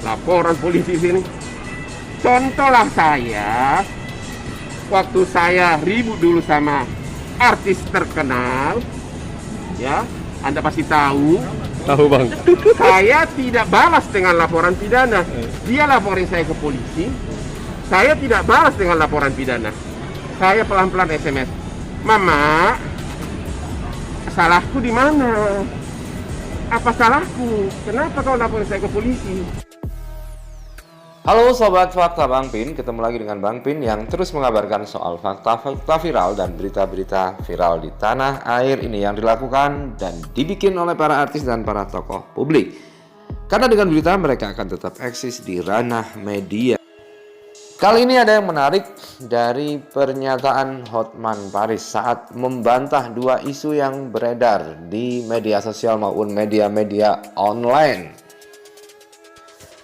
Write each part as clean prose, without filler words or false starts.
laporan polisi sini. Contohlah saya, waktu saya ribut dulu sama artis terkenal, ya, Anda pasti tahu. Tahu bang. Saya tidak balas dengan laporan pidana. Dia laporin saya ke polisi. Saya tidak balas dengan laporan pidana. Saya pelan-pelan SMS. Mama, salahku di mana? Apa salahku? Kenapa kau laporin saya ke polisi? Halo Sobat Fakta Bang Pin, ketemu lagi dengan Bang Pin yang terus mengabarkan soal fakta-fakta viral dan berita-berita viral di tanah air ini yang dilakukan dan dibikin oleh para artis dan para tokoh publik. Karena dengan berita mereka akan tetap eksis di ranah media. Kali ini ada yang menarik dari pernyataan Hotman Paris saat membantah dua isu yang beredar di media sosial maupun media-media online.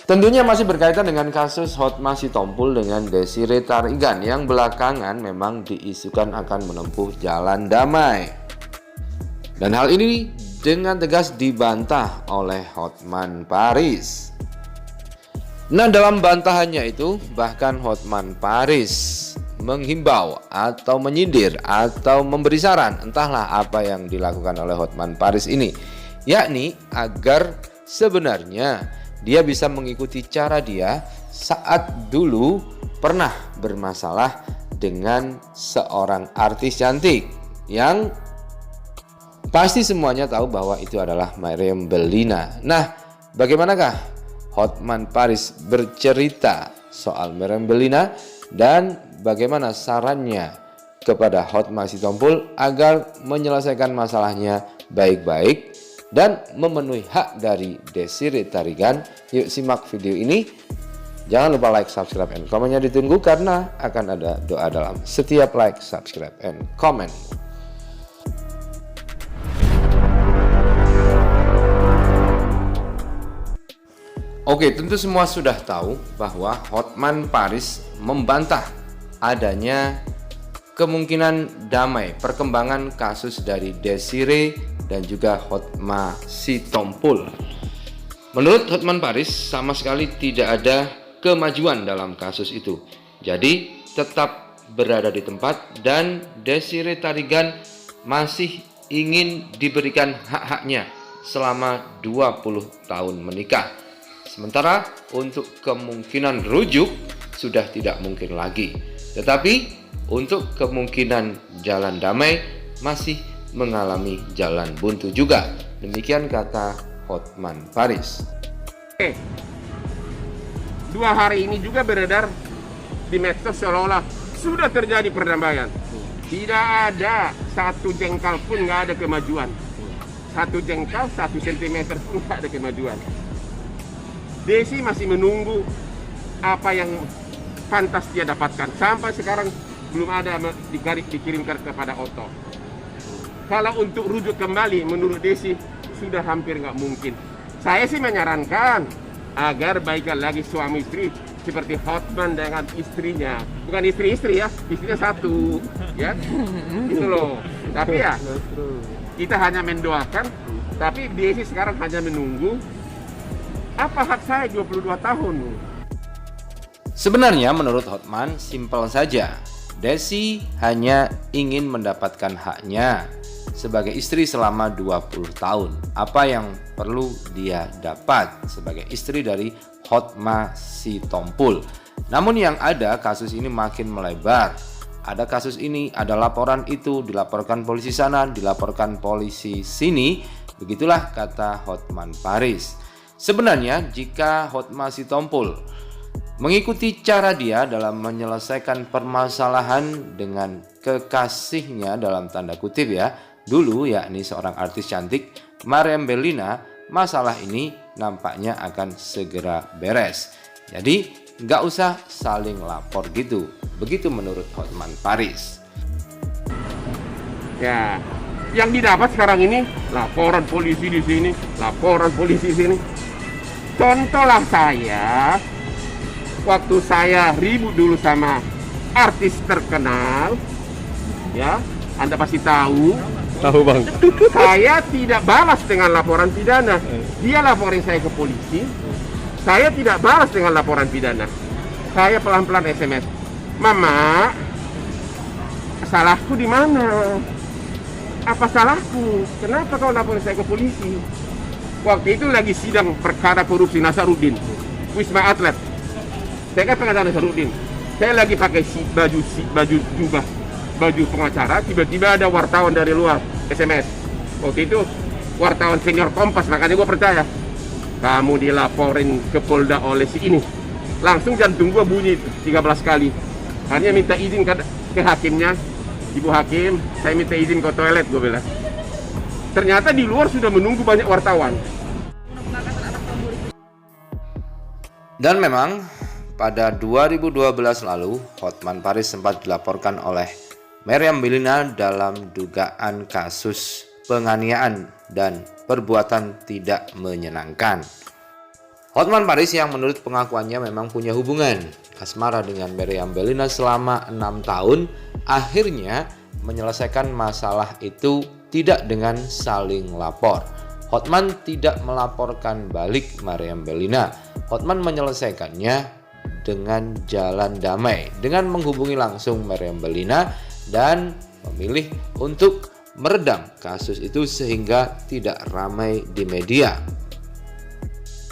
Tentunya masih berkaitan dengan kasus Hotma Sitompul dengan Desiree Tarigan yang belakangan memang diisukan akan menempuh jalan damai. Dan hal ini dengan tegas dibantah oleh Hotman Paris. Nah, dalam bantahannya itu bahkan Hotman Paris menghimbau atau menyindir atau memberi saran, entahlah apa yang dilakukan oleh Hotman Paris ini, yakni agar sebenarnya dia bisa mengikuti cara dia saat dulu pernah bermasalah dengan seorang artis cantik yang pasti semuanya tahu bahwa itu adalah Meriam Bellina. Nah, bagaimanakah Hotman Paris bercerita soal Meriam Bellina dan bagaimana sarannya kepada Hotma Sitompul agar menyelesaikan masalahnya baik-baik dan memenuhi hak dari Desiree Tarigan? Yuk simak video ini. Jangan lupa like, subscribe, and komennya ditunggu karena akan ada doa dalam setiap like, subscribe, and comment. Oke, tentu semua sudah tahu bahwa Hotman Paris membantah adanya kemungkinan damai perkembangan kasus dari Desiree dan juga Hotma Sitompul. Menurut Hotman Paris sama sekali tidak ada kemajuan dalam kasus itu. Jadi tetap berada di tempat dan Desiree Tarigan masih ingin diberikan hak-haknya selama 20 tahun menikah. Sementara untuk kemungkinan rujuk sudah tidak mungkin lagi. Tetapi untuk kemungkinan jalan damai masih mengalami jalan buntu juga. Demikian kata Hotman Paris. 2 hari ini juga beredar di medsos seolah-olah sudah terjadi perdamaian. Tidak ada satu jengkal pun, nggak ada kemajuan. Satu jengkal, 1 sentimeter pun nggak ada kemajuan. Desi masih menunggu apa yang pantas dia dapatkan. Sampai sekarang belum ada dikirimkan kepada Otto. Kalau untuk rujuk kembali menurut Desi sudah hampir nggak mungkin. Saya sih menyarankan agar baikkan lagi suami istri seperti Hotman dengan istrinya. Bukan istri-istri ya, istrinya 1 ya. Itu loh. Tapi ya kita hanya mendoakan. Tapi Desi sekarang hanya menunggu. Apa hak saya 22 tahun? Sebenarnya menurut Hotman simpel saja. Desi hanya ingin mendapatkan haknya sebagai istri selama 20 tahun. Apa yang perlu dia dapat sebagai istri dari Hotma Sitompul. Namun yang ada kasus ini makin melebar. Ada kasus ini, ada laporan itu, dilaporkan polisi sana, dilaporkan polisi sini. Begitulah kata Hotman Paris. Sebenarnya jika Hotma Sitompul mengikuti cara dia dalam menyelesaikan permasalahan dengan kekasihnya dalam tanda kutip ya, dulu yakni seorang artis cantik Meriam Bellina, masalah ini nampaknya akan segera beres. Jadi nggak usah saling lapor gitu. Begitu menurut Hotman Paris. Ya, yang didapat sekarang ini laporan polisi di sini, laporan polisi di sini. Contohlah saya, waktu saya ribut dulu sama artis terkenal, ya, Anda pasti tahu. Tahu bang. Saya tidak balas dengan laporan pidana. Dia laporin saya ke polisi. Saya tidak balas dengan laporan pidana. Saya pelan-pelan SMS. Mama, salahku di mana? Apa salahku? Kenapa kau laporin saya ke polisi? Waktu itu lagi sidang perkara korupsi Nasaruddin, Wisma Atlet. Saya kan pengacara Nasaruddin. Saya lagi pakai baju jubah, baju pengacara. Tiba-tiba ada wartawan dari luar SMS. Waktu itu wartawan senior Kompas, makanya gue percaya. Kamu dilaporin ke Polda oleh si ini. Langsung jantung gue bunyi 13 kali. Hanya minta izin ke hakimnya. Ibu hakim, saya minta izin ke toilet, gue bilang. Ternyata di luar sudah menunggu banyak wartawan. Dan memang pada 2012 lalu, Hotman Paris sempat dilaporkan oleh Meriam Bellina dalam dugaan kasus penganiayaan dan perbuatan tidak menyenangkan. Hotman Paris yang menurut pengakuannya memang punya hubungan asmara dengan Meriam Bellina selama 6 tahun, akhirnya menyelesaikan masalah itu tidak dengan saling lapor. Hotman tidak melaporkan balik Meriam Bellina. Hotman menyelesaikannya dengan jalan damai, dengan menghubungi langsung Meriam Bellina dan memilih untuk meredam kasus itu sehingga tidak ramai di media.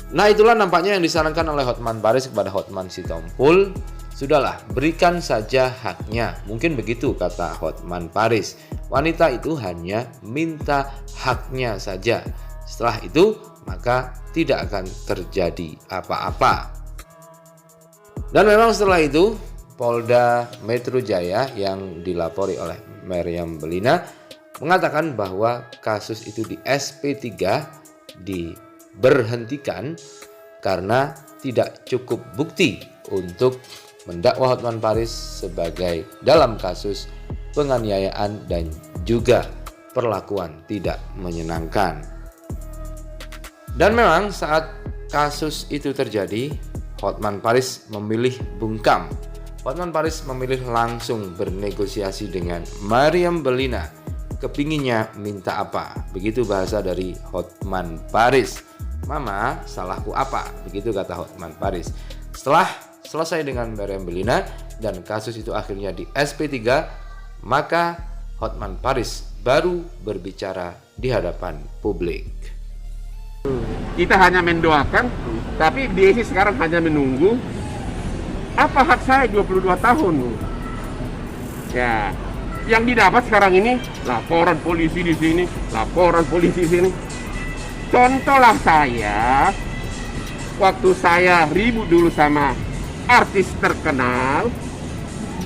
Nah, itulah nampaknya yang disarankan oleh Hotman Paris kepada Hotman Sitompul. Sudahlah, berikan saja haknya. Mungkin begitu kata Hotman Paris. Wanita itu hanya minta haknya saja. Setelah itu, maka tidak akan terjadi apa-apa. Dan memang setelah itu, Polda Metro Jaya yang dilapori oleh Meriam Bellina mengatakan bahwa kasus itu di SP3 diberhentikan karena tidak cukup bukti untuk mendakwa Hotman Paris sebagai dalam kasus penganiayaan dan juga perlakuan tidak menyenangkan. Dan memang saat kasus itu terjadi, Hotman Paris memilih bungkam. Hotman Paris memilih langsung bernegosiasi dengan Meriam Bellina. Kepinginnya minta apa? Begitu bahasa dari Hotman Paris. Mama, salahku apa? Begitu kata Hotman Paris. Setelah selesai dengan Meriam Bellina dan kasus itu akhirnya di SP3, maka Hotman Paris baru berbicara di hadapan publik. Kita hanya mendoakan, tapi DSI sekarang hanya menunggu. Apa hak saya 22 tahun? Ya, yang didapat sekarang ini laporan polisi di sini, laporan polisi di sini. Contohlah saya, waktu saya ribut dulu sama artis terkenal,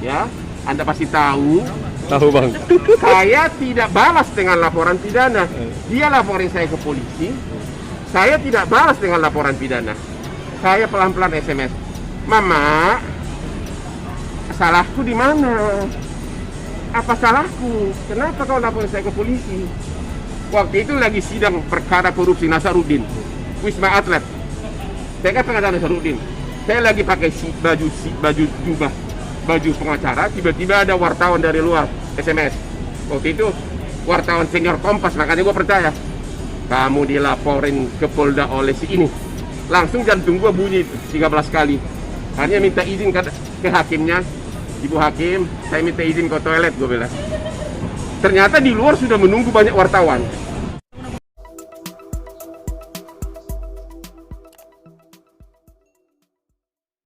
ya, Anda pasti tahu. Tahu bang. Saya tidak balas dengan laporan pidana. Dia laporin saya ke polisi. Saya tidak balas dengan laporan pidana. Saya pelan-pelan SMS. Mama, salahku di mana? Apa salahku? Kenapa kau laporin saya ke polisi? Waktu itu lagi sidang perkara korupsi Nasaruddin, Wisma Atlet. Saya kan pengacara Nasaruddin. Saya lagi pakai baju jubah, baju pengacara. Tiba-tiba ada wartawan dari luar SMS. Waktu itu wartawan senior Kompas, makanya gue percaya. Kamu dilaporin ke Polda oleh si ini. Langsung jantung gue bunyi 13 kali. Hanya minta izin ke hakimnya. Ibu hakim, saya minta izin ke toilet, gue bilang. Ternyata di luar sudah menunggu banyak wartawan.